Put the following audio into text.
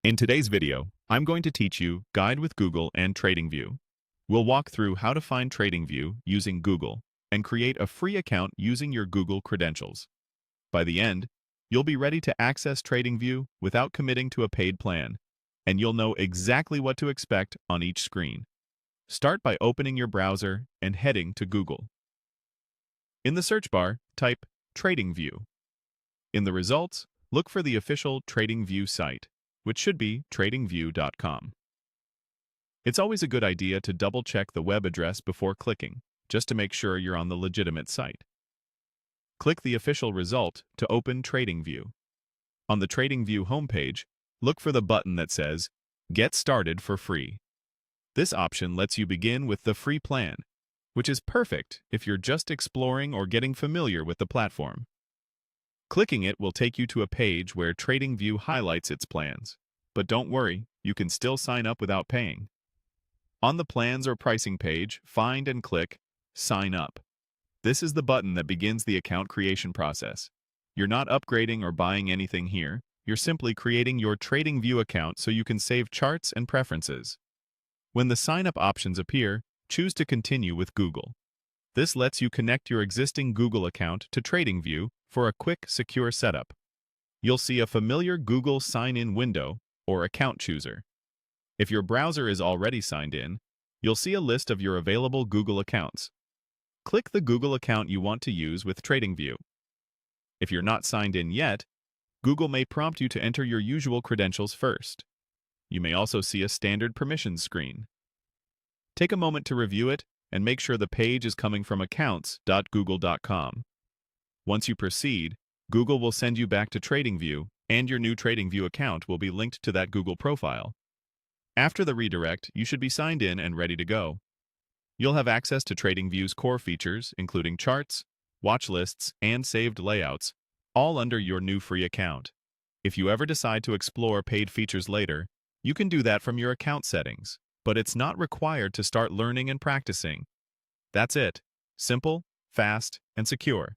In today's video, I'm going to teach you Guide with Google and TradingView. We'll walk through how to find TradingView using Google and create a free account using your Google credentials. By the end, you'll be ready to access TradingView without committing to a paid plan, and you'll know exactly what to expect on each screen. Start by opening your browser and heading to Google. In the search bar, type TradingView. In the results, look for the official TradingView site, which should be tradingview.com. It's always a good idea to double-check the web address before clicking, just to make sure you're on the legitimate site. Click the official result to open TradingView. On the TradingView homepage, look for the button that says, Get Started for Free. This option lets you begin with the free plan, which is perfect if you're just exploring or getting familiar with the platform. Clicking it will take you to a page where TradingView highlights its plans. But don't worry, you can still sign up without paying. On the plans or pricing page, find and click Sign Up. This is the button that begins the account creation process. You're not upgrading or buying anything here. You're simply creating your TradingView account so you can save charts and preferences. When the Sign Up options appear, choose to continue with Google. This lets you connect your existing Google account to TradingView for a quick, secure setup. You'll see a familiar Google sign-in window or account chooser. If your browser is already signed in, you'll see a list of your available Google accounts. Click the Google account you want to use with TradingView. If you're not signed in yet, Google may prompt you to enter your usual credentials first. You may also see a standard permissions screen. Take a moment to review it and make sure the page is coming from accounts.google.com. Once you proceed, Google will send you back to TradingView, and your new TradingView account will be linked to that Google profile. After the redirect, you should be signed in and ready to go. You'll have access to TradingView's core features, including charts, watch lists, and saved layouts, all under your new free account. If you ever decide to explore paid features later, you can do that from your account settings, but it's not required to start learning and practicing. That's it. Simple, fast, and secure.